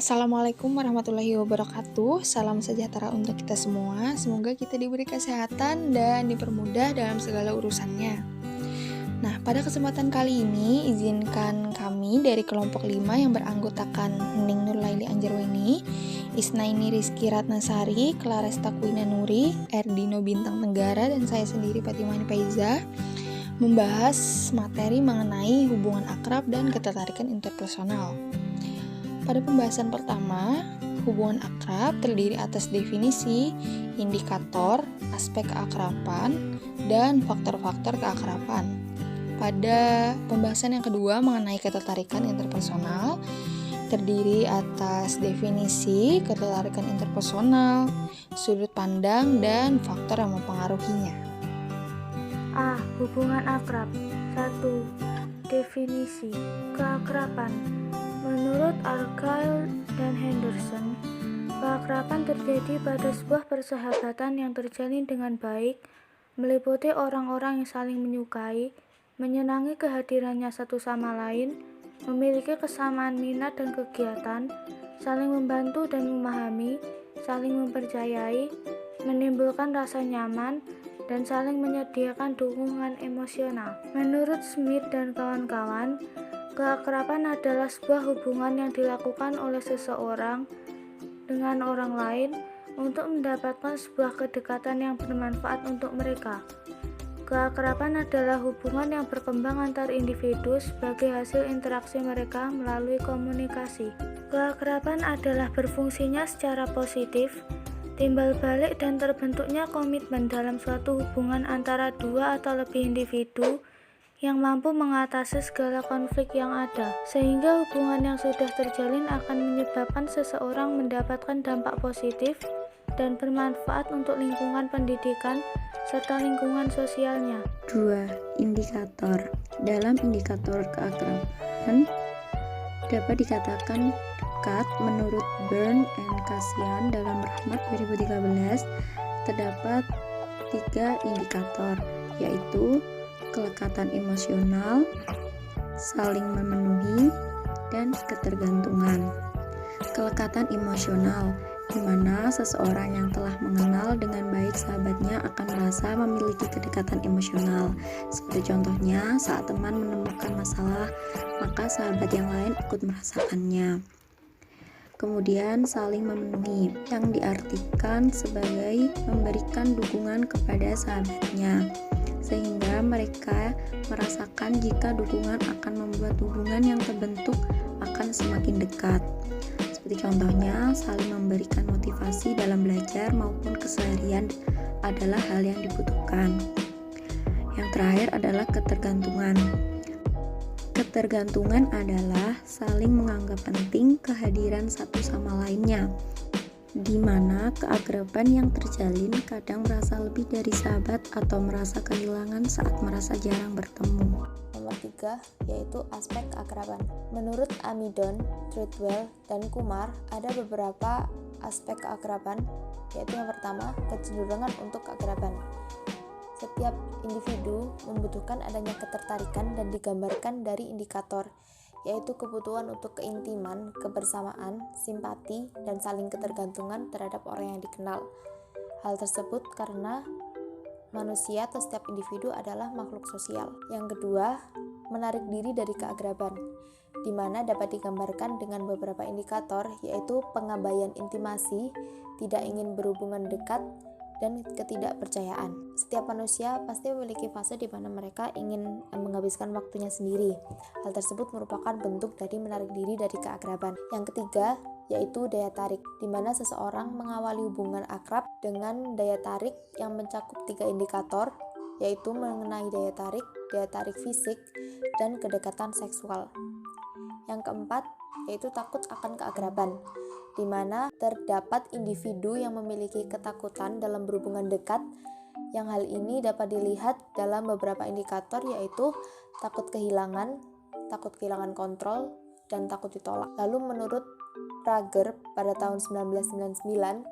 Assalamualaikum warahmatullahi wabarakatuh. Salam sejahtera untuk kita semua. Semoga kita diberi kesehatan dan dipermudah dalam segala urusannya. Nah, pada kesempatan kali ini izinkan kami dari kelompok 5 yang beranggotakan Hening Nurlaili Anjarweni, Isnaini Rizky Ratnasari, Claresta Kwina Nuri, Erdino Bintang Tenggara, dan saya sendiri Fatimani Faiza membahas materi mengenai hubungan akrab dan ketertarikan interpersonal. Pada pembahasan pertama, hubungan akrab terdiri atas definisi, indikator, aspek keakraban, dan faktor-faktor keakraban. Pada pembahasan yang kedua mengenai ketertarikan interpersonal, terdiri atas definisi ketertarikan interpersonal, sudut pandang, dan faktor yang mempengaruhinya. A. Hubungan akrab. 1. Definisi keakraban. Menurut Argyle dan Henderson, keakraban terjadi pada sebuah persahabatan yang terjalin dengan baik, meliputi orang-orang yang saling menyukai, menyenangi kehadirannya satu sama lain, memiliki kesamaan minat dan kegiatan, saling membantu dan memahami, saling mempercayai, menimbulkan rasa nyaman, dan saling menyediakan dukungan emosional. Menurut Smith dan kawan-kawan, keakraban adalah sebuah hubungan yang dilakukan oleh seseorang dengan orang lain untuk mendapatkan sebuah kedekatan yang bermanfaat untuk mereka. Keakraban adalah hubungan yang berkembang antar individu sebagai hasil interaksi mereka melalui komunikasi. Keakraban adalah berfungsinya secara positif, timbal balik dan terbentuknya komitmen dalam suatu hubungan antara dua atau lebih individu yang mampu mengatasi segala konflik yang ada, sehingga hubungan yang sudah terjalin akan menyebabkan seseorang mendapatkan dampak positif dan bermanfaat untuk lingkungan pendidikan serta lingkungan sosialnya. 2. Indikator. Dalam indikator keakraban dapat dikatakan dekat. Menurut Byrne and Kasian dalam Rahmat 2013 terdapat 3 indikator, yaitu kelekatan emosional, saling memenuhi, dan ketergantungan. Kelekatan emosional, di mana seseorang yang telah mengenal dengan baik sahabatnya akan merasa memiliki kedekatan emosional. Seperti contohnya, saat teman menemukan masalah, maka sahabat yang lain ikut merasakannya. Kemudian saling memenuhi, yang diartikan sebagai memberikan dukungan kepada sahabatnya, sehingga mereka merasakan jika dukungan akan membuat hubungan yang terbentuk akan semakin dekat. Seperti contohnya, saling memberikan motivasi dalam belajar maupun keseharian adalah hal yang dibutuhkan. Yang terakhir adalah ketergantungan. Ketergantungan adalah saling menganggap penting kehadiran satu sama lainnya, di mana keakraban yang terjalin kadang merasa lebih dari sahabat atau merasa kehilangan saat merasa jarang bertemu. Nomor 3, yaitu aspek keakraban. Menurut Amidon, Treadwell, dan Kumar, ada beberapa aspek keakraban, yaitu yang pertama, kecenderungan untuk keakraban. Setiap individu membutuhkan adanya ketertarikan dan digambarkan dari indikator, yaitu kebutuhan untuk keintiman, kebersamaan, simpati, dan saling ketergantungan terhadap orang yang dikenal. Hal tersebut karena manusia atau setiap individu adalah makhluk sosial. Yang kedua, menarik diri dari keakraban, di mana dapat digambarkan dengan beberapa indikator, yaitu pengabaian intimasi, tidak ingin berhubungan dekat, dan ketidakpercayaan. Setiap manusia pasti memiliki fase di mana mereka ingin menghabiskan waktunya sendiri. Hal tersebut merupakan bentuk dari menarik diri dari keakraban. Yang ketiga, yaitu daya tarik, di mana seseorang mengawali hubungan akrab dengan daya tarik yang mencakup 3 indikator, yaitu mengenai daya tarik fisik, dan kedekatan seksual. Yang keempat, yaitu takut akan keakraban, di mana terdapat individu yang memiliki ketakutan dalam berhubungan dekat, yang hal ini dapat dilihat dalam beberapa indikator, yaitu takut kehilangan kontrol, dan takut ditolak. Lalu menurut Prager pada tahun 1999,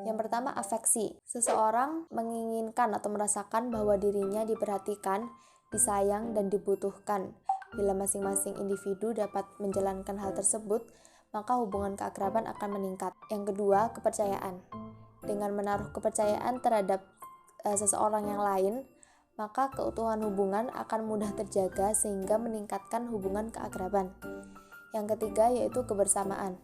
yang pertama, afeksi. Seseorang menginginkan atau merasakan bahwa dirinya diperhatikan, disayang, dan dibutuhkan. Bila masing-masing individu dapat menjalankan hal tersebut, maka hubungan keakraban akan meningkat. Yang kedua, kepercayaan. Dengan menaruh kepercayaan terhadap seseorang yang lain, maka keutuhan hubungan akan mudah terjaga sehingga meningkatkan hubungan keakraban. Yang ketiga yaitu kebersamaan.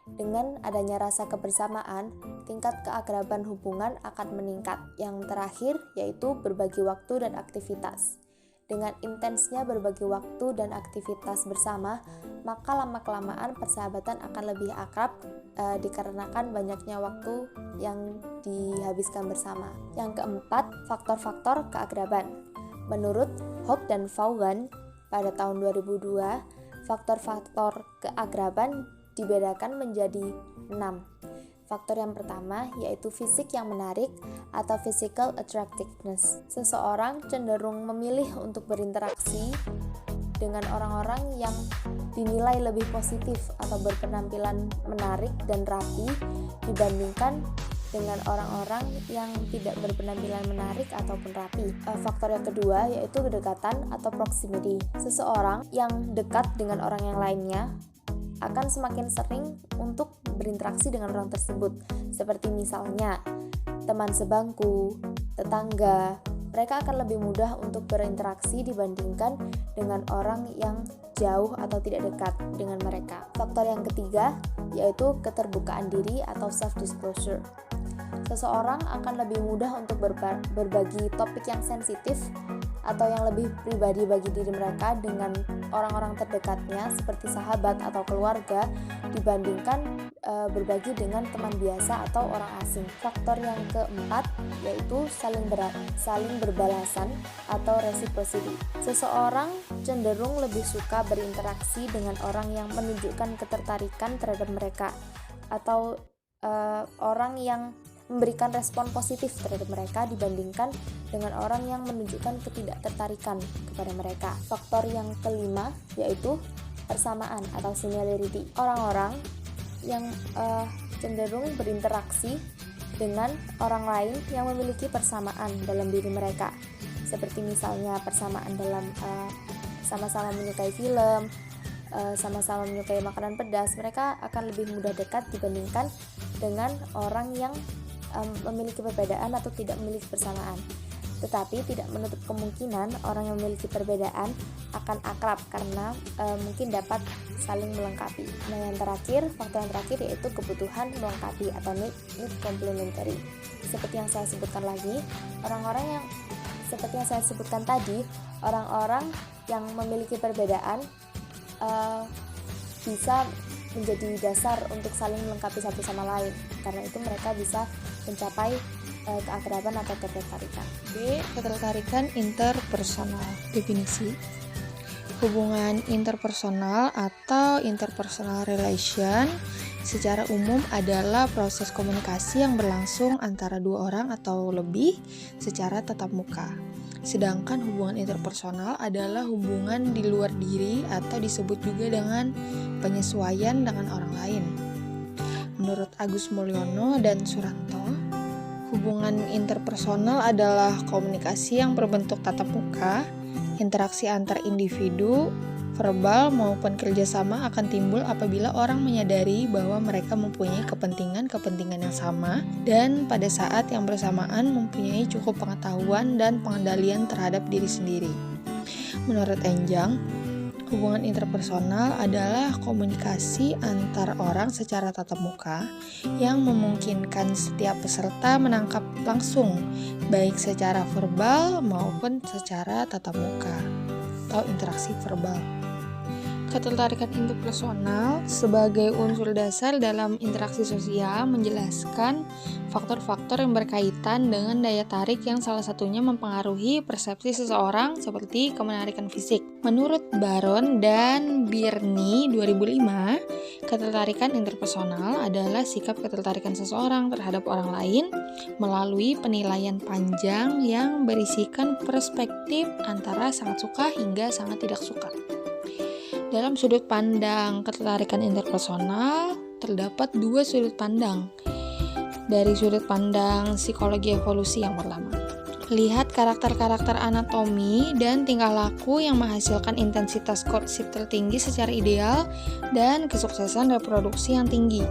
Dengan adanya rasa kebersamaan, tingkat keakraban hubungan akan meningkat. Yang terakhir yaitu berbagi waktu dan aktivitas. Dengan intensnya berbagi waktu dan aktivitas bersama, maka lama-kelamaan persahabatan akan lebih akrab dikarenakan banyaknya waktu yang dihabiskan bersama. Yang keempat, faktor-faktor keakraban. Menurut Hope dan Vaughan pada tahun 2002, faktor-faktor keakraban dibedakan menjadi 6. Faktor yang pertama yaitu fisik yang menarik atau physical attractiveness. Seseorang cenderung memilih untuk berinteraksi dengan orang-orang yang dinilai lebih positif atau berpenampilan menarik dan rapi dibandingkan dengan orang-orang yang tidak berpenampilan menarik ataupun rapi. Faktor yang kedua yaitu kedekatan atau proximity. Seseorang yang dekat dengan orang yang lainnya akan semakin sering untuk berinteraksi dengan orang tersebut, seperti misalnya teman sebangku, tetangga. Mereka akan lebih mudah untuk berinteraksi dibandingkan dengan orang yang jauh atau tidak dekat dengan mereka. Faktor yang ketiga yaitu keterbukaan diri atau self-disclosure. Seseorang akan lebih mudah untuk berbagi topik yang sensitif atau yang lebih pribadi bagi diri mereka dengan orang-orang terdekatnya seperti sahabat atau keluarga dibandingkan berbagi dengan teman biasa atau orang asing. Faktor yang keempat yaitu saling berbalasan atau reciprocity. Seseorang cenderung lebih suka berinteraksi dengan orang yang menunjukkan ketertarikan terhadap mereka atau orang yang memberikan respon positif terhadap mereka dibandingkan dengan orang yang menunjukkan ketidaktertarikan kepada mereka. Faktor yang kelima yaitu persamaan atau similarity. Orang-orang yang cenderung berinteraksi dengan orang lain yang memiliki persamaan dalam diri mereka, seperti misalnya persamaan dalam sama-sama menyukai film, sama-sama menyukai makanan pedas. Mereka akan lebih mudah dekat dibandingkan dengan orang yang memiliki perbedaan atau tidak memiliki persamaan. Tetapi tidak menutup kemungkinan orang yang memiliki perbedaan akan akrab karena mungkin dapat saling melengkapi. Nah, yang terakhir, faktor yang terakhir yaitu kebutuhan melengkapi atau need complementary. Seperti yang saya sebutkan lagi, seperti yang saya sebutkan tadi, orang-orang yang memiliki perbedaan bisa menjadi dasar untuk saling melengkapi satu sama lain. Karena itu mereka bisa mencapai keakraban atau ketertarikan. B. Ketertarikan interpersonal. Definisi: hubungan interpersonal atau interpersonal relation secara umum adalah proses komunikasi yang berlangsung antara dua orang atau lebih secara tatap muka. Sedangkan hubungan interpersonal adalah hubungan di luar diri atau disebut juga dengan penyesuaian dengan orang lain. Menurut Agus Mulyono dan Suranto, hubungan interpersonal adalah komunikasi yang berbentuk tatap muka. Interaksi antar individu, verbal maupun kerjasama akan timbul apabila orang menyadari bahwa mereka mempunyai kepentingan yang sama dan pada saat yang bersamaan mempunyai cukup pengetahuan dan pengendalian terhadap diri sendiri. Menurut Enjang, hubungan interpersonal adalah komunikasi antar orang secara tatap muka yang memungkinkan setiap peserta menangkap langsung, baik secara verbal maupun secara tatap muka atau interaksi verbal. Ketertarikan interpersonal sebagai unsur dasar dalam interaksi sosial menjelaskan faktor-faktor yang berkaitan dengan daya tarik yang salah satunya mempengaruhi persepsi seseorang seperti kemenarikan fisik. Menurut Baron dan Birney 2005, ketertarikan interpersonal adalah sikap ketertarikan seseorang terhadap orang lain melalui penilaian panjang yang berisikan perspektif antara sangat suka hingga sangat tidak suka. Dalam sudut pandang ketertarikan interpersonal, terdapat dua sudut pandang. Dari sudut pandang psikologi evolusi yang pertama. Lihat karakter-karakter anatomi dan tingkah laku yang menghasilkan intensitas courtship tertinggi secara ideal dan kesuksesan reproduksi yang tinggi.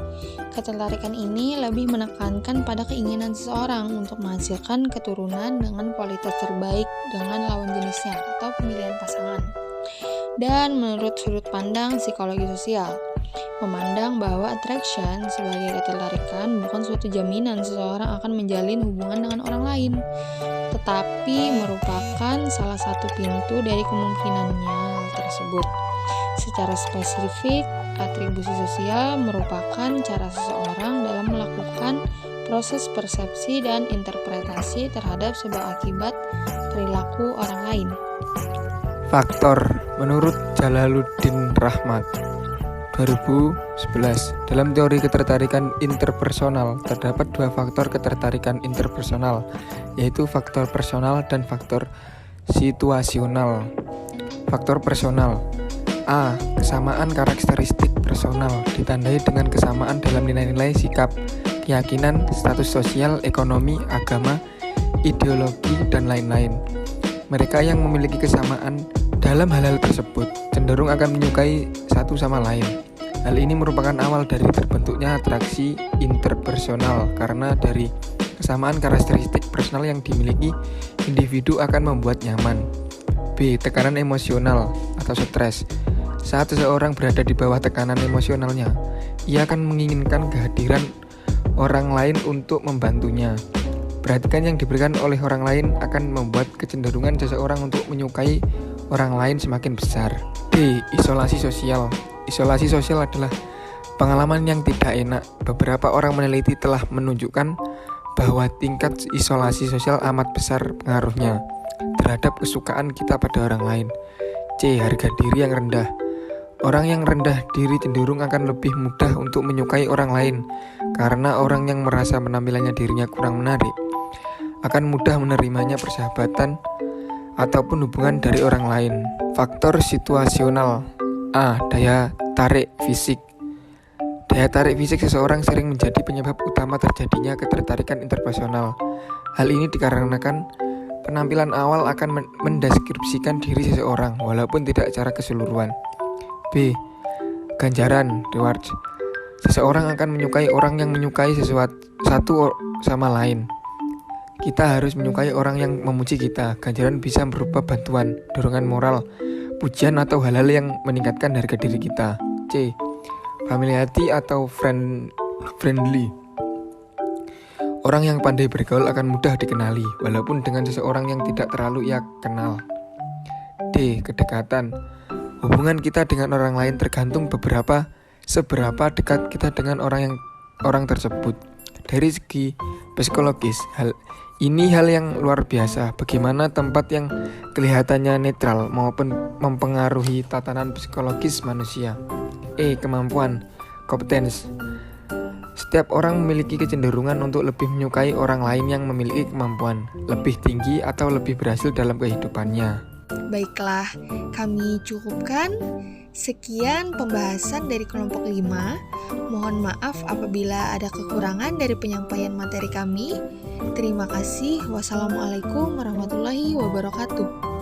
Ketertarikan ini lebih menekankan pada keinginan seseorang untuk menghasilkan keturunan dengan kualitas terbaik dengan lawan jenisnya atau pemilihan pasangan. Dan menurut sudut pandang psikologi sosial, memandang bahwa attraction sebagai ketertarikan bukan suatu jaminan seseorang akan menjalin hubungan dengan orang lain, tetapi merupakan salah satu pintu dari kemungkinannya hal tersebut. Secara spesifik, atribusi sosial merupakan cara seseorang dalam melakukan proses persepsi dan interpretasi terhadap sebab akibat perilaku orang lain. Faktor menurut Jalaluddin Rahmat 2011. Dalam teori ketertarikan interpersonal, terdapat dua faktor ketertarikan interpersonal, yaitu faktor personal dan faktor situasional. Faktor personal: A. Kesamaan karakteristik personal, ditandai dengan kesamaan dalam nilai-nilai sikap, keyakinan, status sosial, ekonomi, agama, ideologi, dan lain-lain. Mereka yang memiliki kesamaan dalam hal-hal tersebut cenderung akan menyukai satu sama lain. Hal ini merupakan awal dari terbentuknya atraksi interpersonal, karena dari kesamaan karakteristik personal yang dimiliki individu akan membuat nyaman. B. Tekanan emosional atau stres. Saat seseorang berada di bawah tekanan emosionalnya, ia akan menginginkan kehadiran orang lain untuk membantunya. Perhatian yang diberikan oleh orang lain akan membuat kecenderungan seseorang untuk menyukai orang lain semakin besar. D. Isolasi sosial. Isolasi sosial adalah pengalaman yang tidak enak. Beberapa orang meneliti telah menunjukkan bahwa tingkat isolasi sosial amat besar pengaruhnya terhadap kesukaan kita pada orang lain. C. Harga diri yang rendah. Orang yang rendah diri cenderung akan lebih mudah untuk menyukai orang lain, karena orang yang merasa penampilannya dirinya kurang menarik akan mudah menerimanya persahabatan ataupun hubungan dari orang lain. Faktor situasional. A. Daya tarik fisik. Daya tarik fisik seseorang sering menjadi penyebab utama terjadinya ketertarikan interpersonal. Hal ini dikarenakan penampilan awal akan mendeskripsikan diri seseorang walaupun tidak secara keseluruhan. B. Ganjaran (rewards). Seseorang akan menyukai orang yang menyukai satu sama lain. Kita harus menyukai orang yang memuji kita. Ganjaran bisa berupa bantuan, dorongan moral, pujian, atau hal-hal yang meningkatkan harga diri kita. C. Familiarity atau friendly. Orang yang pandai bergaul akan mudah dikenali, walaupun dengan seseorang yang tidak terlalu ia kenal. D. Kedekatan. Hubungan kita dengan orang lain tergantung seberapa dekat kita dengan orang tersebut. Dari segi psikologis, hal yang luar biasa. Bagaimana tempat yang kelihatannya netral maupun mempengaruhi tatanan psikologis manusia. E. Kemampuan, competence. Setiap orang memiliki kecenderungan untuk lebih menyukai orang lain yang memiliki kemampuan lebih tinggi atau lebih berhasil dalam kehidupannya. Baiklah, kami cukupkan. Sekian pembahasan dari kelompok 5. Mohon maaf apabila ada kekurangan dari penyampaian materi kami. Terima kasih. Wassalamualaikum warahmatullahi wabarakatuh.